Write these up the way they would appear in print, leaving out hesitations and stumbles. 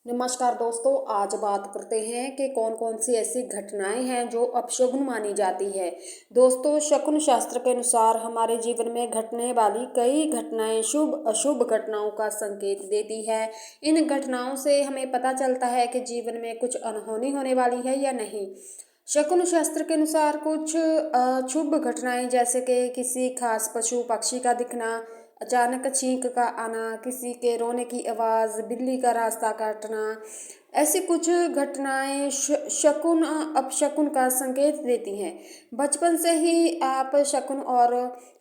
नमस्कार दोस्तों, आज बात करते हैं कि कौन कौन सी ऐसी घटनाएं हैं जो अपशगुन मानी जाती है। दोस्तों, शकुन शास्त्र के अनुसार हमारे जीवन में घटने वाली कई घटनाएं शुभ अशुभ घटनाओं का संकेत देती है। इन घटनाओं से हमें पता चलता है कि जीवन में कुछ अनहोनी होने वाली है या नहीं। शकुन शास्त्र के अनुसार कुछ अशुभ घटनाएं जैसे कि किसी खास पशु पक्षी का दिखना, अचानक छींक का आना, किसी के रोने की आवाज़, बिल्ली का रास्ता काटना, ऐसी कुछ घटनाएं शकुन अपशकुन का संकेत देती हैं। बचपन से ही आप शकुन और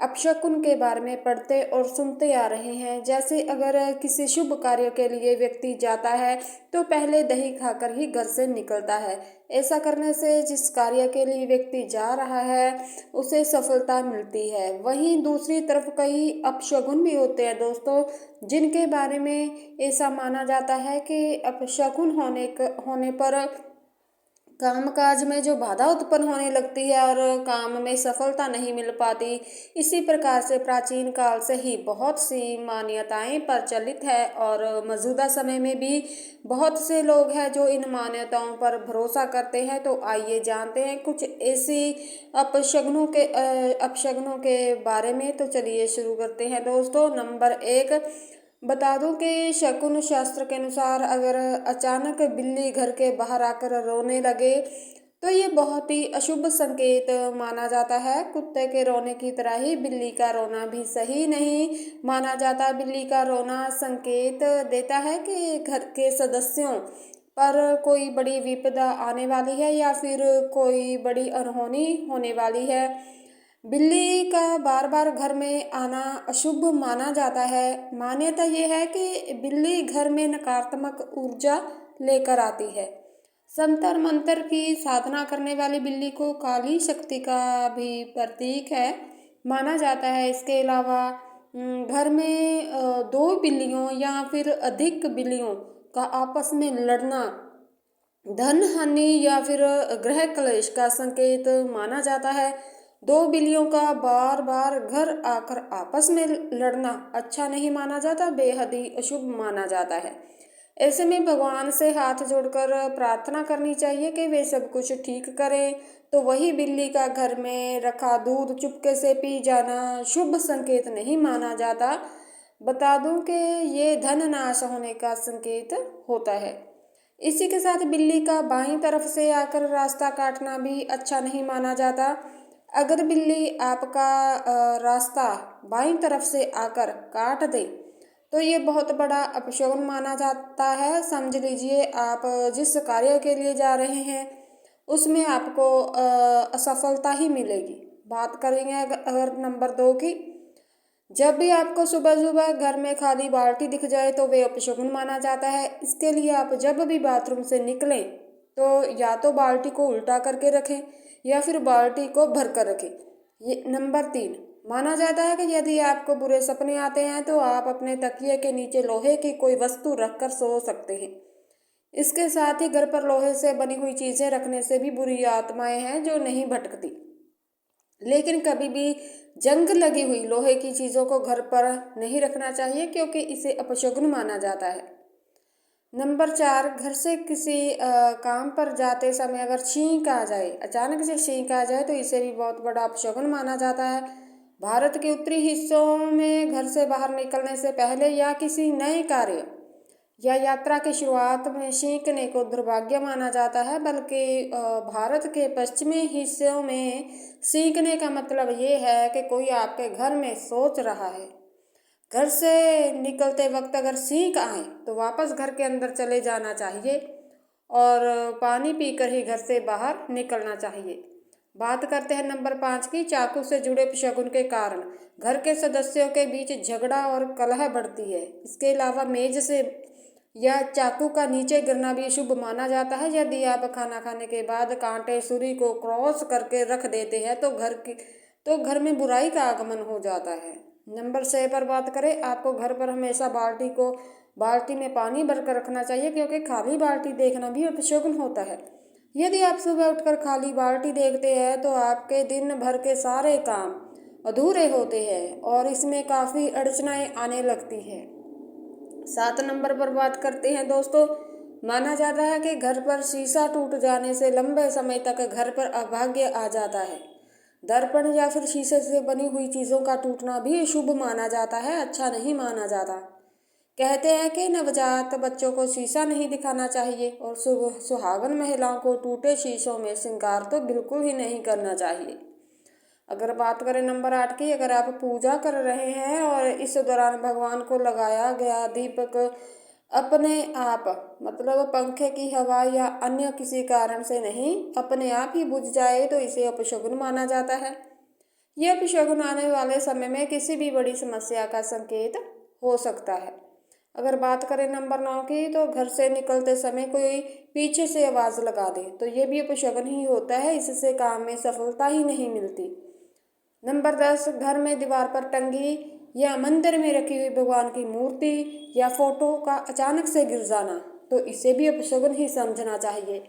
अपशकुन के बारे में पढ़ते और सुनते आ रहे हैं। जैसे अगर किसी शुभ कार्य के लिए व्यक्ति जाता है तो पहले दही खाकर ही घर से निकलता है। ऐसा करने से जिस कार्य के लिए व्यक्ति जा रहा है उसे सफलता मिलती है। वहीं दूसरी तरफ कई अपशगुन भी होते हैं दोस्तों, जिनके बारे में ऐसा माना जाता है कि अपशगुन होने पर कामकाज में जो बाधा उत्पन्न होने लगती है और काम में सफलता नहीं मिल पाती। इसी प्रकार से प्राचीन काल से ही बहुत सी मान्यताएं प्रचलित है और मौजूदा समय में भी बहुत से लोग हैं जो इन मान्यताओं पर भरोसा करते हैं। तो आइए जानते हैं कुछ ऐसी अपशगुनों के बारे में। तो चलिए शुरू करते हैं दोस्तों। नंबर 1, बता दूं कि शकुन शास्त्र के अनुसार अगर अचानक बिल्ली घर के बाहर आकर रोने लगे तो ये बहुत ही अशुभ संकेत माना जाता है। कुत्ते के रोने की तरह ही बिल्ली का रोना भी सही नहीं माना जाता। बिल्ली का रोना संकेत देता है कि घर के सदस्यों पर कोई बड़ी विपदा आने वाली है या फिर कोई बड़ी अनहोनी होने वाली है। बिल्ली का बार बार घर में आना अशुभ माना जाता है। मान्यता ये है कि बिल्ली घर में नकारात्मक ऊर्जा लेकर आती है। संतर मंत्र की साधना करने वाली बिल्ली को काली शक्ति का भी प्रतीक है माना जाता है। इसके अलावा घर में दो बिल्लियों या फिर अधिक बिल्लियों का आपस में लड़ना धन हानि या फिर गृह क्लेश का संकेत माना जाता है। दो बिल्लियों का बार बार घर आकर आपस में लड़ना अच्छा नहीं माना जाता, बेहद ही अशुभ माना जाता है। ऐसे में भगवान से हाथ जोड़कर प्रार्थना करनी चाहिए कि वे सब कुछ ठीक करें। तो वही बिल्ली का घर में रखा दूध चुपके से पी जाना शुभ संकेत नहीं माना जाता। बता दूं कि ये धन नाश होने का संकेत होता है। इसी के साथ बिल्ली का बाईं तरफ से आकर रास्ता काटना भी अच्छा नहीं माना जाता। अगर बिल्ली आपका रास्ता बाईं तरफ से आकर काट दे तो ये बहुत बड़ा अपशगुन माना जाता है। समझ लीजिए आप जिस कार्य के लिए जा रहे हैं उसमें आपको असफलता ही मिलेगी। बात करेंगे अगर नंबर 2 की। जब भी आपको सुबह सुबह घर में खाली बाल्टी दिख जाए तो वे अपशगुन माना जाता है। इसके लिए आप जब भी बाथरूम से निकलें तो या तो बाल्टी को उल्टा करके रखें या फिर बाल्टी को भर कर रखें। ये नंबर 3, माना जाता है कि यदि आपको बुरे सपने आते हैं तो आप अपने तकिए के नीचे लोहे की कोई वस्तु रखकर सो सकते हैं। इसके साथ ही घर पर लोहे से बनी हुई चीजें रखने से भी बुरी आत्माएं हैं जो नहीं भटकती। लेकिन कभी भी जंग लगी हुई लोहे की चीजों को घर पर नहीं रखना चाहिए क्योंकि इसे अपशगुन माना जाता है। नंबर 4, घर से किसी काम पर जाते समय अगर छींक आ जाए, अचानक से छींक आ जाए तो इसे भी बहुत बड़ा अपशगुन माना जाता है। भारत के उत्तरी हिस्सों में घर से बाहर निकलने से पहले या किसी नए कार्य या यात्रा की शुरुआत में छींकने को दुर्भाग्य माना जाता है। बल्कि भारत के पश्चिमी हिस्सों में छींकने का मतलब ये है कि कोई आपके घर में सोच रहा है। घर से निकलते वक्त अगर छींक आए तो वापस घर के अंदर चले जाना चाहिए और पानी पीकर ही घर से बाहर निकलना चाहिए। बात करते हैं नंबर 5 की। चाकू से जुड़े अपशगुन के कारण घर के सदस्यों के बीच झगड़ा और कलह बढ़ती है। इसके अलावा मेज से या चाकू का नीचे गिरना भी शुभ माना जाता है। यदि आप खाना खाने के बाद कांटे छुरी को क्रॉस करके रख देते हैं तो घर में बुराई का आगमन हो जाता है। नंबर 6 पर बात करें। आपको घर पर हमेशा बाल्टी में पानी भरकर रखना चाहिए क्योंकि खाली बाल्टी देखना भी अपशगुन होता है। यदि आप सुबह उठकर खाली बाल्टी देखते हैं तो आपके दिन भर के सारे काम अधूरे होते हैं और इसमें काफ़ी अड़चनाएं आने लगती हैं। 7 नंबर पर बात करते हैं दोस्तों। माना जाता है कि घर पर शीशा टूट जाने से लंबे समय तक घर पर अभाग्य आ जाता है। दर्पण या फिर शीशे से बनी हुई चीज़ों का टूटना भी शुभ माना जाता है, अच्छा नहीं माना जाता। कहते हैं कि नवजात बच्चों को शीशा नहीं दिखाना चाहिए और सुहागन महिलाओं को टूटे शीशों में श्रृंगार तो बिल्कुल ही नहीं करना चाहिए। अगर बात करें नंबर 8 की, अगर आप पूजा कर रहे हैं और इस दौरान भगवान को लगाया गया दीपक अपने आप, मतलब पंखे की हवा या अन्य किसी कारण से नहीं, अपने आप ही बुझ जाए तो इसे अपशगुन माना जाता है। यह अपशगुन आने वाले समय में किसी भी बड़ी समस्या का संकेत हो सकता है। अगर बात करें नंबर 9 की, तो घर से निकलते समय कोई पीछे से आवाज़ लगा दे तो ये भी अपशगुन ही होता है, इससे काम में सफलता ही नहीं मिलती। नंबर 10, घर में दीवार पर टंगी या मंदिर में रखी हुई भगवान की मूर्ति या फोटो का अचानक से गिर जाना तो इसे भी अपशगुन ही समझना चाहिए।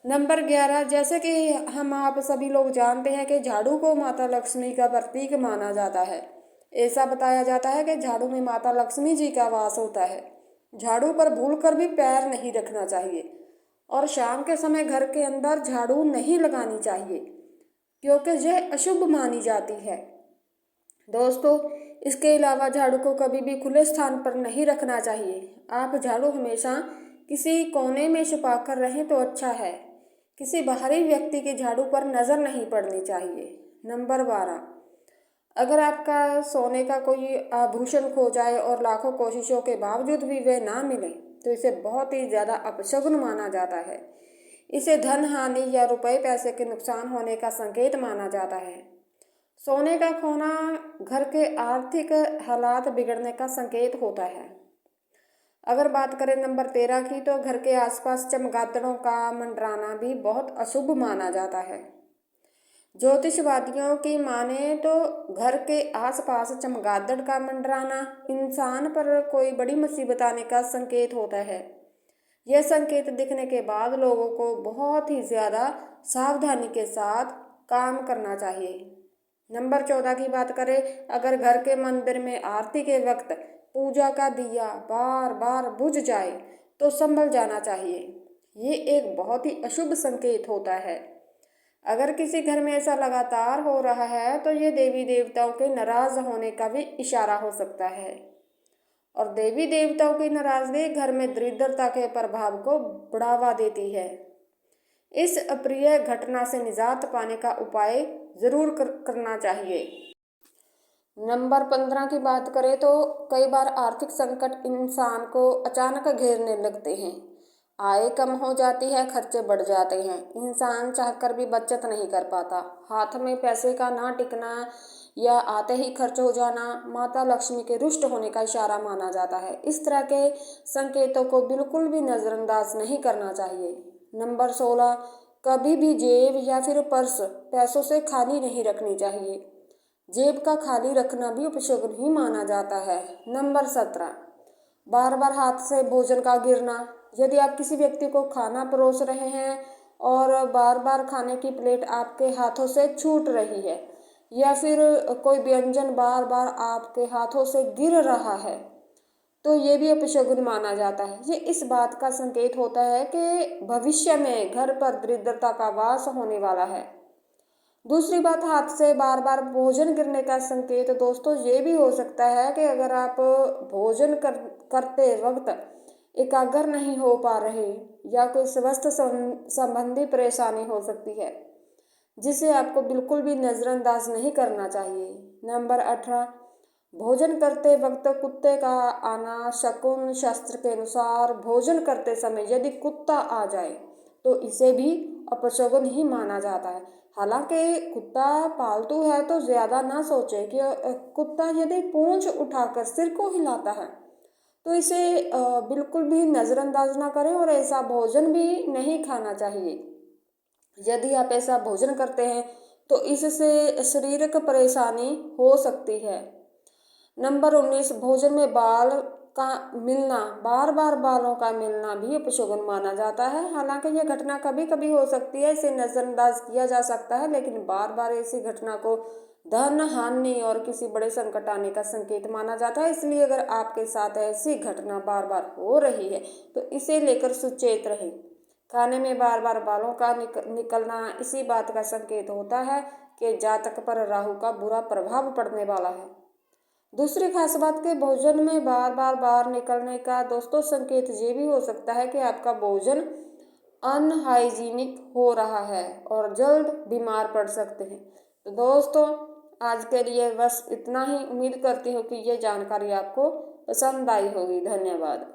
नंबर 11, जैसे कि हम आप सभी लोग जानते हैं कि झाड़ू को माता लक्ष्मी का प्रतीक माना जाता है। ऐसा बताया जाता है कि झाड़ू में माता लक्ष्मी जी का वास होता है। झाड़ू पर भूलकर भी पैर नहीं रखना चाहिए और शाम के समय घर के अंदर झाड़ू नहीं लगानी चाहिए क्योंकि यह अशुभ मानी जाती है। दोस्तों, इसके अलावा झाड़ू को कभी भी खुले स्थान पर नहीं रखना चाहिए। आप झाड़ू हमेशा किसी कोने में छुपा कर रहें तो अच्छा है। किसी बाहरी व्यक्ति की झाड़ू पर नज़र नहीं पड़नी चाहिए। नंबर 12, अगर आपका सोने का कोई आभूषण खो जाए और लाखों कोशिशों के बावजूद भी वह ना मिले तो इसे बहुत ही ज़्यादा अपशगुन माना जाता है। इसे धन हानि या रुपए पैसे के नुकसान होने का संकेत माना जाता है। सोने का खोना घर के आर्थिक हालात बिगड़ने का संकेत होता है। अगर बात करें नंबर 13 की, तो घर के आसपास चमगादड़ों का मंडराना भी बहुत अशुभ माना जाता है। ज्योतिषवादियों की माने तो घर के आसपास चमगादड़ का मंडराना इंसान पर कोई बड़ी मुसीबत आने का संकेत होता है। यह संकेत दिखने के बाद लोगों को बहुत ही ज़्यादा सावधानी के साथ काम करना चाहिए। नंबर 14 की बात करें, अगर घर के मंदिर में आरती के वक्त पूजा का दिया बार बार बुझ जाए तो संभल जाना चाहिए। ये एक बहुत ही अशुभ संकेत होता है। अगर किसी घर में ऐसा लगातार हो रहा है तो ये देवी देवताओं के नाराज होने का भी इशारा हो सकता है और देवी देवताओं की नाराजगी घर में दरिद्रता के प्रभाव को बढ़ावा देती है। इस अप्रिय घटना से निजात पाने का उपाय जरूर करना चाहिए। नंबर 15 की बात करें तो कई बार आर्थिक संकट इंसान को अचानक घेरने लगते हैं। आय कम हो जाती है, खर्चे बढ़ जाते हैं, इंसान चाहकर भी बचत नहीं कर पाता। हाथ में पैसे का ना टिकना या आते ही खर्च हो जाना माता लक्ष्मी के रुष्ट होने का इशारा माना जाता है। इस तरह के संकेतों को बिल्कुल भी नज़रअंदाज नहीं करना चाहिए। नंबर 16, कभी भी जेब या फिर पर्स पैसों से खाली नहीं रखनी चाहिए। जेब का खाली रखना भी अपशगुन ही माना जाता है। नंबर 17, बार बार हाथ से भोजन का गिरना। यदि आप किसी व्यक्ति को खाना परोस रहे हैं और बार बार खाने की प्लेट आपके हाथों से छूट रही है या फिर कोई व्यंजन बार बार आपके हाथों से गिर रहा है तो ये भी अपशगुन माना जाता है। ये इस बात का संकेत होता है कि भविष्य में घर पर दरिद्रता का वास होने वाला है। दूसरी बात, हाथ से बार बार भोजन गिरने का संकेत दोस्तों ये भी हो सकता है कि अगर आप भोजन करते वक्त एकाग्र नहीं हो पा रहे या कोई स्वास्थ्य संबंधी परेशानी हो सकती है जिसे आपको बिल्कुल भी नज़रअंदाज नहीं करना चाहिए। नंबर 18, भोजन करते वक्त कुत्ते का आना शकुन शास्त्र के अनुसार भोजन करते समय यदि कुत्ता आ जाए तो इसे भी अपशगुन ही माना जाता है। हालांकि कुत्ता पालतू है तो ज़्यादा ना सोचे कि कुत्ता यदि पूंछ उठाकर सिर को हिलाता है तो इसे बिल्कुल भी नज़रअंदाज ना करें और ऐसा भोजन भी नहीं खाना चाहिए। यदि आप ऐसा भोजन करते हैं तो इससे शारीरिक परेशानी हो सकती है। नंबर 19, भोजन में बाल का मिलना, बार बार बालों का मिलना भी अपशगुन माना जाता है। हालांकि यह घटना कभी कभी हो सकती है, इसे नजरअंदाज किया जा सकता है, लेकिन बार बार ऐसी घटना को धन हानि और किसी बड़े संकट आने का संकेत माना जाता है। इसलिए अगर आपके साथ ऐसी घटना बार बार हो रही है तो इसे लेकर सुचेत रहें। खाने में बार बार बालों का निकलना इसी बात का संकेत होता है कि जातक पर राहु का बुरा प्रभाव पड़ने वाला है। दूसरी खास बात के भोजन में बार बार बाहर निकलने का दोस्तों संकेत ये भी हो सकता है कि आपका भोजन अनहाइजीनिक हो रहा है और जल्द बीमार पड़ सकते हैं। तो दोस्तों आज के लिए बस इतना ही। उम्मीद करती हूँ कि ये जानकारी आपको पसंद आई होगी। धन्यवाद।